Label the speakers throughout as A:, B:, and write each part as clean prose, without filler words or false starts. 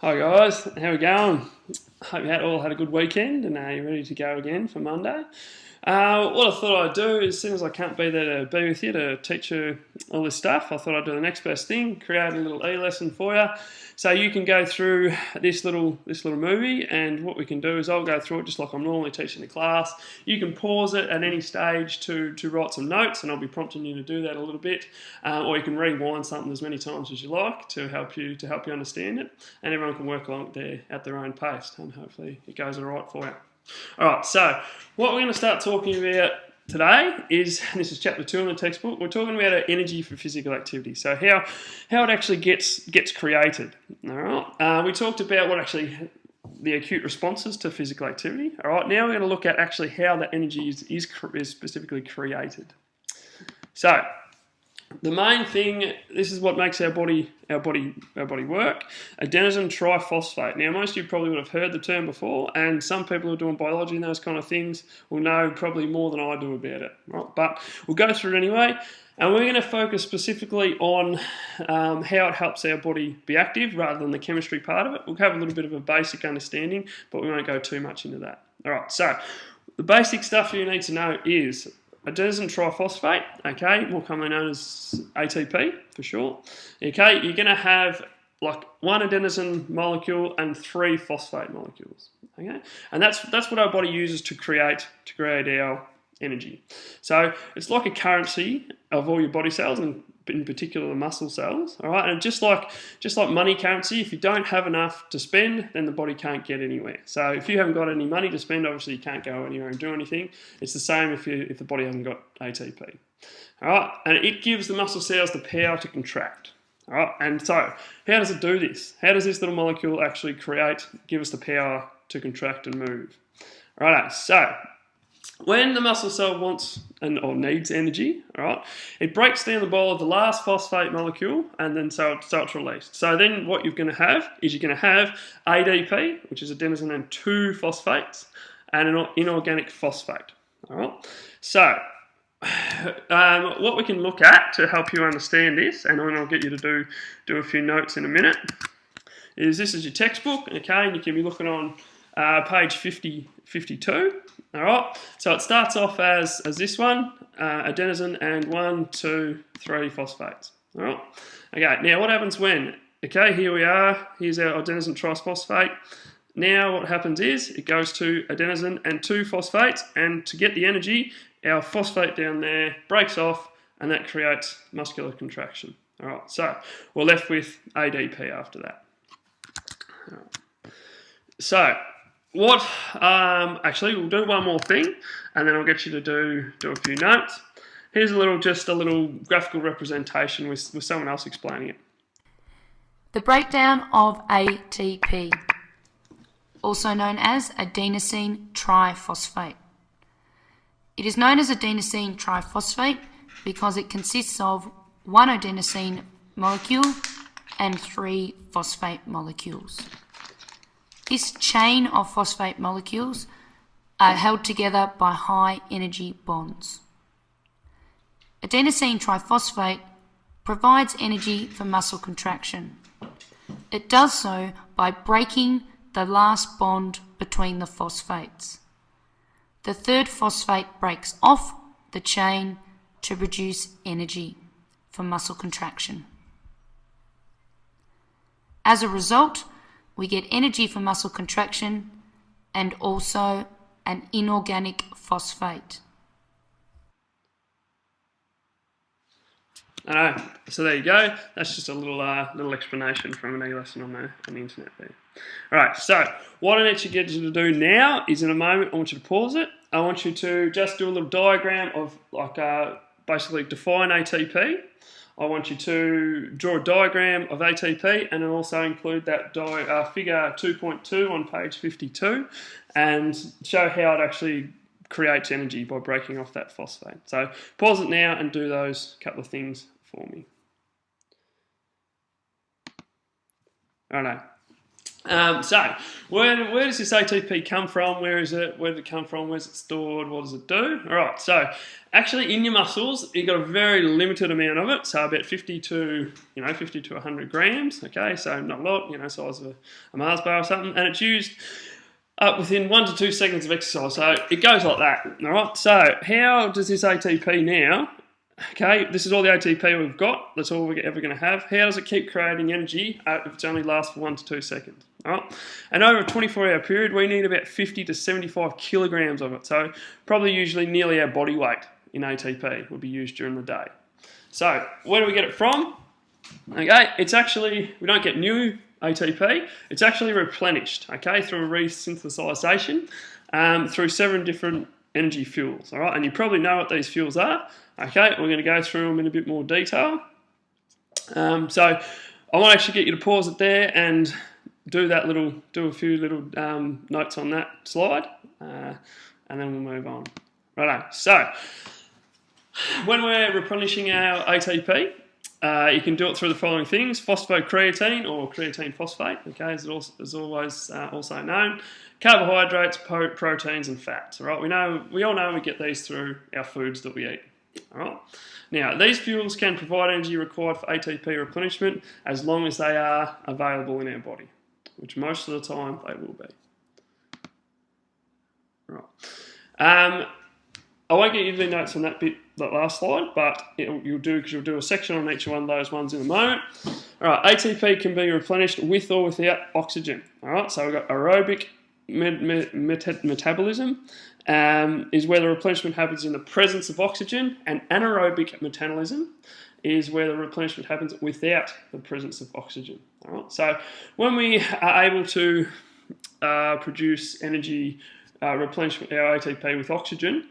A: Hi guys, how we going? Hope you all had a good weekend and you're ready to go again for Monday. What I thought I'd do, as soon as I can't be there to be with you to teach you all this stuff, I thought I'd do the next best thing, create a little e-lesson for you. So you can go through this little movie, and what we can do is I'll go through it just like I'm normally teaching the class. You can pause it at any stage to write some notes, and I'll be prompting you to do that a little bit, or you can rewind something as many times as you like to help you understand it, and everyone can work along there at their own pace, and hopefully it goes all right for you. Alright, so what we're going to start talking about today is, and this is chapter 2 in the textbook, we're talking about energy for physical activity. So how it actually gets created. Alright, we talked about what actually the acute responses to physical activity. Alright, now we're going to look at actually how that energy is specifically created. So the main thing, this is what makes our body work, adenosine triphosphate. Now, most of you probably would have heard the term before, and some people who are doing biology and those kind of things will know probably more than I do about it. Right? But we'll go through it anyway, and we're going to focus specifically on how it helps our body be active rather than the chemistry part of it. We'll have a little bit of a basic understanding, but we won't go too much into that. All right, so the basic stuff you need to know is adenosine triphosphate, okay, more commonly known as ATP for short. Okay, you're going to have like one adenosine molecule and 3 phosphate molecules. Okay, and that's what our body uses to create our energy. So it's like a currency of all your body cells, and in particular the muscle cells. All right, and just like money currency, if you don't have enough to spend, then the body can't get anywhere. So if you haven't got any money to spend, obviously you can't go anywhere and do anything. It's the same if the body hasn't got ATP. All right, and it gives the muscle cells the power to contract. All right, and so how does it do this? How does this little molecule actually give us the power to contract and move? All right, so when the muscle cell wants or needs energy, all right, it breaks down the bowl of the last phosphate molecule, and then so it's released. So then what you're going to have is ADP, which is adenosine and 2 phosphates, and an inorganic phosphate. All right. So what we can look at to help you understand this, and I'll get you to do a few notes in a minute, is this is your textbook, okay, and you can be looking on page 52. All right, so it starts off as this one, adenosine and 1, 2, 3 phosphates. All right, okay, now what happens when, okay, here we are, here's our adenosine triphosphate. Now what happens is it goes to adenosine and 2 phosphates, and to get the energy, our phosphate down there breaks off, and that creates muscular contraction. All right, so we're left with ADP after that. All right. So actually we'll do one more thing, and then I'll get you to do a few notes. Here's just a little graphical representation with someone else explaining it.
B: The breakdown of ATP, also known as adenosine triphosphate. It is known as adenosine triphosphate because it consists of 1 adenosine molecule and 3 phosphate molecules. This chain of phosphate molecules are held together by high energy bonds. Adenosine triphosphate provides energy for muscle contraction. It does so by breaking the last bond between the phosphates. The 3rd phosphate breaks off the chain to produce energy for muscle contraction. As a result, we get energy for muscle contraction and also an inorganic phosphate.
A: I know. So there you go. That's just a little explanation from an e-lesson on the internet there. All right. So what I need to get you to do now is, in a moment, I want you to pause it. I want you to just do a little diagram of basically define ATP. I want you to draw a diagram of ATP, and then also include that figure 2.2 on page 52, and show how it actually creates energy by breaking off that phosphate. So pause it now and do those couple of things for me. All right. So, where does this ATP come from? Where is it? Where did it come from? Where's it stored? What does it do? All right, so actually in your muscles, you've got a very limited amount of it, so about 50 to 100 grams, okay, so not a lot, size of a Mars bar or something, and it's used up within 1 to 2 seconds of exercise, so it goes like that, all right? So how does this ATP now, okay, this is all the ATP we've got, that's all we're ever going to have. How does it keep creating energy if it only lasts for 1 to 2 seconds? All right? And over a 24-hour period, we need about 50 to 75 kilograms of it, so probably usually nearly our body weight in ATP will be used during the day. So where do we get it from? Okay, it's actually, we don't get new ATP, it's actually replenished, okay, through a resynthesization through 7 different energy fuels, all right, and you probably know what these fuels are. Okay, we're going to go through them in a bit more detail. So I want to actually get you to pause it there and do a few little notes on that slide, and then we'll move on. Righto. So when we're replenishing our ATP, you can do it through the following things: phosphocreatine or creatine phosphate. Okay, as always also known. Carbohydrates, proteins, and fats. All right, we all know we get these through our foods that we eat. All right. Now, these fuels can provide energy required for ATP replenishment as long as they are available in our body, which most of the time they will be. Right. I won't get you the notes on that last slide, but you'll do a section on each one of those ones in a moment. All right, ATP can be replenished with or without oxygen. All right, so we've got aerobic metabolism. Is where the replenishment happens in the presence of oxygen, and anaerobic metabolism is where the replenishment happens without the presence of oxygen. All right? So when we are able to produce energy, replenish our ATP with oxygen,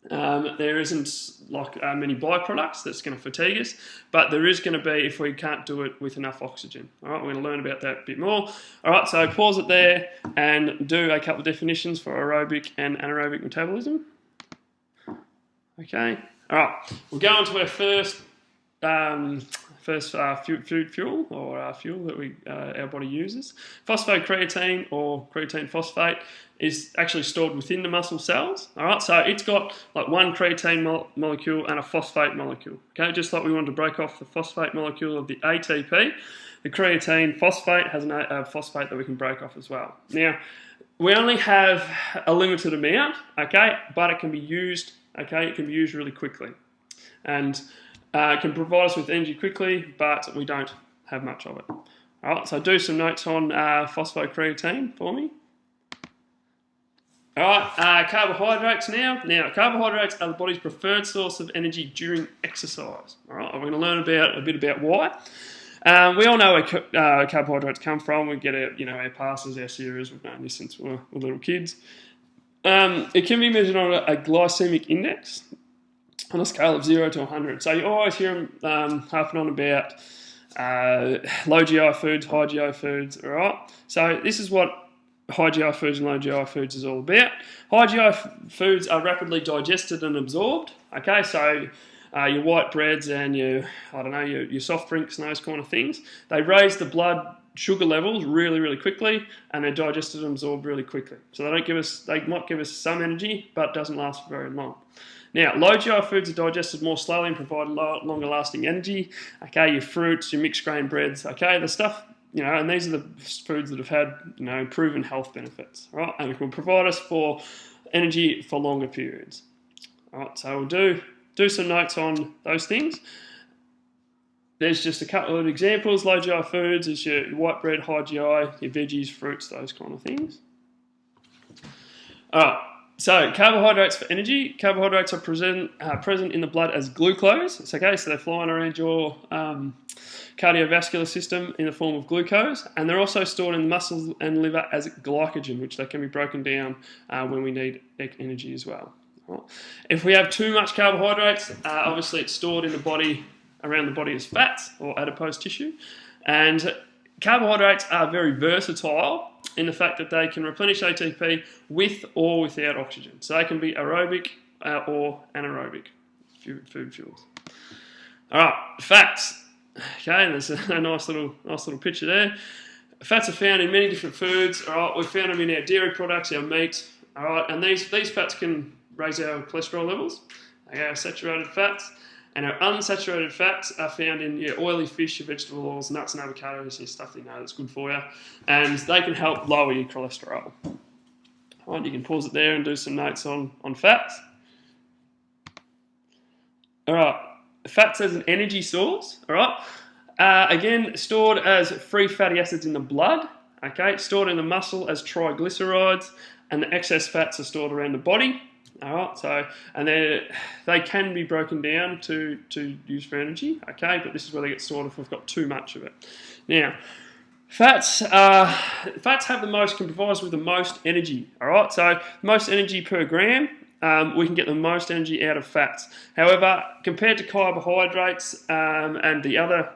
A: there isn't many byproducts that's going to fatigue us, but there is going to be if we can't do it with enough oxygen. All right, we're going to learn about that a bit more. All right, so pause it there and do a couple of definitions for aerobic and anaerobic metabolism. Okay, all right, we'll go on to our first food fuel or fuel that our body uses. Phosphocreatine or creatine phosphate is actually stored within the muscle cells. All right, so it's got like one creatine molecule and a phosphate molecule. Okay, just like we wanted to break off the phosphate molecule of the ATP, the creatine phosphate has a phosphate that we can break off as well. Now, we only have a limited amount, okay, but it can be used. Okay, it can be used really quickly, and it can provide us with energy quickly, but we don't have much of it. All right, so do some notes on phosphocreatine for me. All right, carbohydrates now. Now, carbohydrates are the body's preferred source of energy during exercise. All right, we're going to learn a bit about why. We all know where carbohydrates come from. We get our pastas, our cereals. We've known this since we're little kids. It can be measured on a glycemic index on a scale of 0 to 100. So you always hear them harping on about low GI foods, high GI foods. All right. So this is what high GI foods and low GI foods is all about. High GI foods are rapidly digested and absorbed. Okay, so your white breads and your soft drinks and those kind of things, they raise the blood sugar levels really, really quickly, and they're digested and absorbed really quickly. So they might give us some energy, but it doesn't last for very long. Now, low GI foods are digested more slowly and provide longer lasting energy. Okay, your fruits, your mixed grain breads, okay, the stuff, and these are the foods that have had, proven health benefits, right? And it will provide us for energy for longer periods. All right, so we'll do some notes on those things. There's just a couple of examples. Low GI foods is your white bread, high GI, your veggies, fruits, those kind of things. All right, so carbohydrates for energy. Carbohydrates are present in the blood as glucose. It's okay, so they're flying around your cardiovascular system in the form of glucose, and they're also stored in the muscles and liver as glycogen, which they can be broken down when we need energy as well. Right. If we have too much carbohydrates, obviously it's stored in the body, around the body as fats or adipose tissue, and carbohydrates are very versatile in the fact that they can replenish ATP with or without oxygen. So they can be aerobic or anaerobic food fuels. All right, fats. Okay, there's a nice little picture there. Fats are found in many different foods. All right, we found them in our dairy products, our meat. All right, and these fats can raise our cholesterol levels. They are saturated fats, and our unsaturated fats are found in your oily fish, your vegetable oils, nuts and avocados, your stuff that you know that's good for you, and they can help lower your cholesterol. All right, you can pause it there and do some notes on fats. All right, fats as an energy source. All right. Again, stored as free fatty acids in the blood, okay, stored in the muscle as triglycerides, and the excess fats are stored around the body. All right, so and they can be broken down to use for energy, okay, but this is where they get stored if we've got too much of it. Now, fats have the most, can provide us with the most energy. All right, so most energy per gram. We can get the most energy out of fats. However, compared to carbohydrates and the other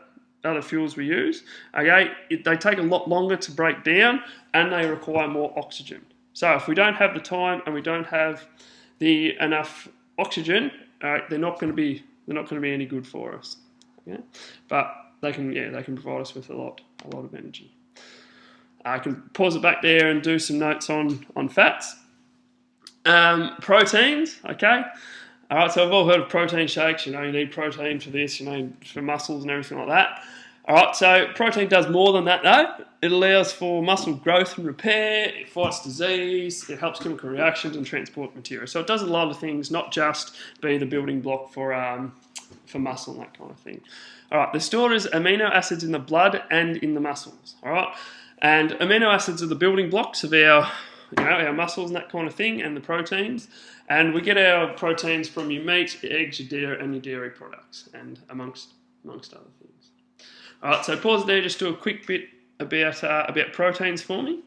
A: fuels we use, okay, they take a lot longer to break down and they require more oxygen. So if we don't have the time and we don't have enough oxygen, they're not going to be any good for us. Okay? But they can provide us with a lot of energy. I can pause it back there and do some notes on fats. Proteins, okay. All right, so we've all heard of protein shakes. You know, you need protein for this, you know, for muscles and everything like that. All right, so protein does more than that, though. It allows for muscle growth and repair. It fights disease. It helps chemical reactions and transport material. So it does a lot of things, not just be the building block for muscle and that kind of thing. All right, they're stored as amino acids in the blood and in the muscles. All right, and amino acids are the building blocks of our muscles and that kind of thing, and the proteins. And we get our proteins from your meat, your eggs, your dairy, and your dairy products, and amongst other things. All right, so pause there, just do a quick bit about proteins for me.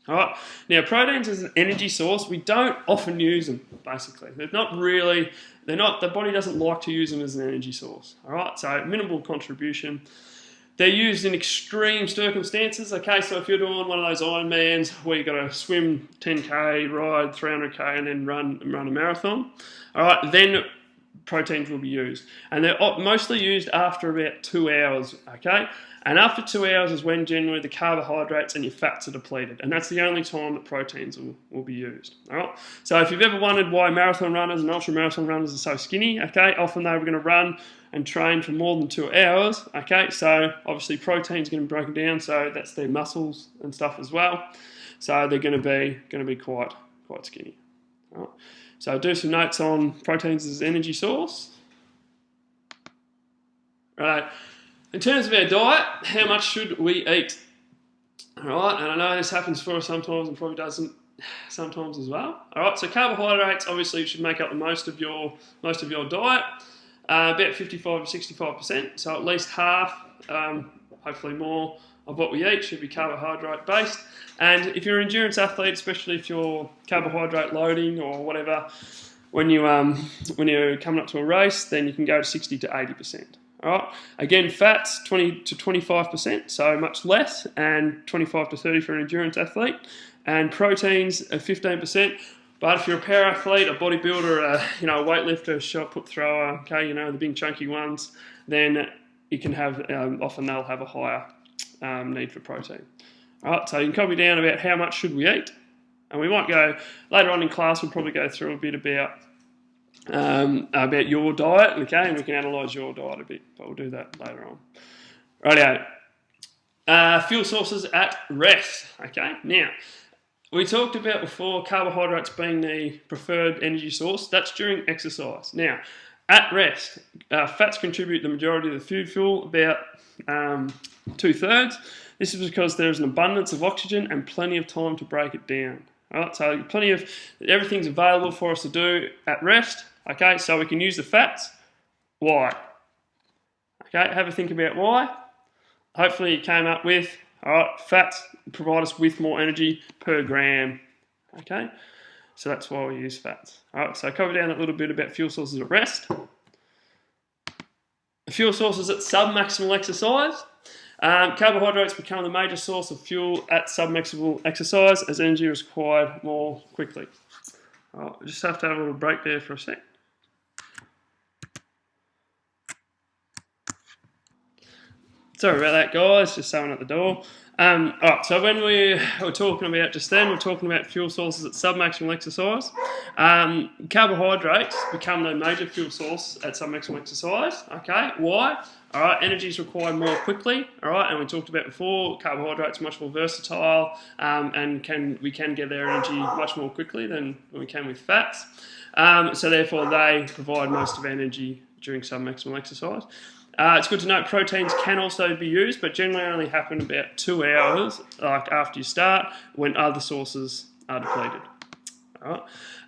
A: All right, now proteins as an energy source, we don't often use them, basically. The body doesn't like to use them as an energy source. All right, so minimal contribution. They're used in extreme circumstances, okay? So if you're doing one of those Ironmans where you've got to swim 10K, ride 300K, and then run a marathon, all right, then proteins will be used. And they're mostly used after about 2 hours, okay? And after 2 hours is when generally the carbohydrates and your fats are depleted. And that's the only time that proteins will be used, all right? So if you've ever wondered why marathon runners and ultra-marathon runners are so skinny, okay, often they were going to run and train for more than 2 hours, okay? So obviously protein's going to be broken down, so that's their muscles and stuff as well. So they're going to be quite skinny. All right. So I'll do some notes on proteins as an energy source. Right. In terms of our diet, how much should we eat? All right, and I know this happens for us sometimes and probably doesn't sometimes as well. All right, so carbohydrates obviously should make up the most of your diet. About 55 to 65%, so at least half, hopefully more, of what we eat should be carbohydrate based. And if you're an endurance athlete, especially if you're carbohydrate loading or whatever, when you're coming up to a race, then you can go to 60 to 80%. All right. Again, fats 20 to 25%, so much less, and 25 to 30 for an endurance athlete, and proteins are 15%. But if you're a power athlete, a bodybuilder, a weightlifter, shot put thrower, okay, the big chunky ones, then you can have often they'll have a higher need for protein. All right, so you can copy down about how much should we eat, and we might go later on in class. We'll probably go through a bit about your diet, okay, and we can analyse your diet a bit, but we'll do that later on. Rightio. Fuel sources at rest. Okay, now. We talked about before carbohydrates being the preferred energy source. That's during exercise. Now, at rest, fats contribute the majority of the food fuel, about 2/3. This is because there's an abundance of oxygen and plenty of time to break it down. All right, so everything's available for us to do at rest. Okay, so we can use the fats. Why? Okay, have a think about why. Hopefully you came up with, all right, fats provide us with more energy per gram, okay? So that's why we use fats. All right, so cover down a little bit about fuel sources at rest. Fuel sources at submaximal exercise. Carbohydrates become the major source of fuel at submaximal exercise as energy is required more quickly. All right, we just have to have a little break there for a sec. Sorry about that, guys. Just someone at the door. Alright, so when we were talking about just then, we're talking about fuel sources at submaximal exercise. Carbohydrates become the major fuel source at submaximal exercise. Okay, why? Alright, energy is required more quickly. Alright, and we talked about before, carbohydrates are much more versatile and we can get their energy much more quickly than we can with fats. So therefore, they provide most of our energy during submaximal exercise. It's good to note proteins can also be used, but generally only happen about 2 hours after you start when other sources are depleted. All right.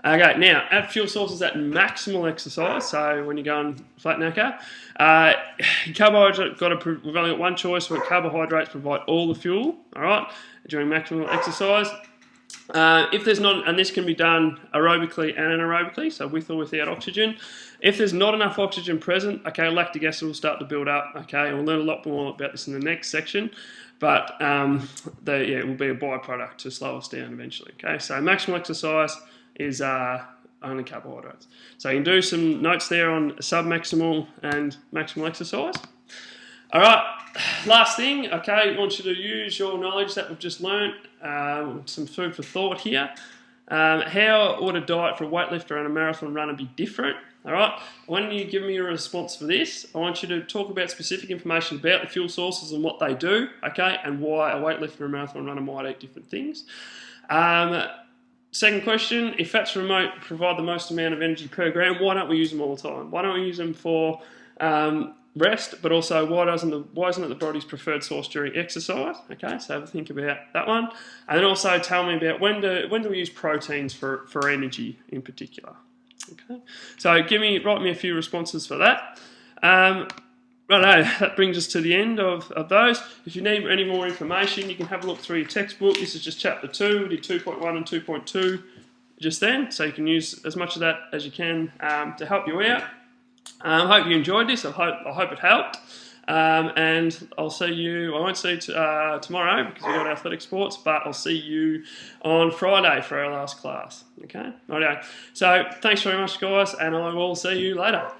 A: Okay, now at fuel sources at maximal exercise, so when you're going flat knacker, carbohydrates we've only got one choice where carbohydrates provide all the fuel, all right, during maximal exercise. If there's not, and this can be done aerobically and anaerobically, so with or without oxygen. If there's not enough oxygen present, okay, lactic acid will start to build up, okay, and we'll learn a lot more about this in the next section, but it will be a byproduct to slow us down eventually, okay. So maximal exercise is only carbohydrates. So you can do some notes there on submaximal and maximal exercise. All right, last thing, okay, I want you to use your knowledge that we've just learnt, some food for thought here. How would a diet for a weightlifter and a marathon runner be different? All right, when you give me a response for this, I want you to talk about specific information about the fuel sources and what they do, okay, and why a weightlifter and a marathon runner might eat different things. Second question, if fats provide the most amount of energy per gram, why don't we use them all the time? Why don't we use them for rest, but also why isn't it the body's preferred source during exercise? Okay, so have a think about that one. And then also tell me about when do we use proteins for energy in particular? Okay, so write me a few responses for that. Righto, that brings us to the end of those. If you need any more information, you can have a look through your textbook. This is just chapter 2. We did 2.1 and 2.2 just then, so you can use as much of that as you can to help you out. I hope you enjoyed this. I hope it helped. And I'll see you, I won't see you tomorrow because we've got athletic sports, but I'll see you on Friday for our last class. Okay? Righto. So thanks very much, guys, and I will see you later.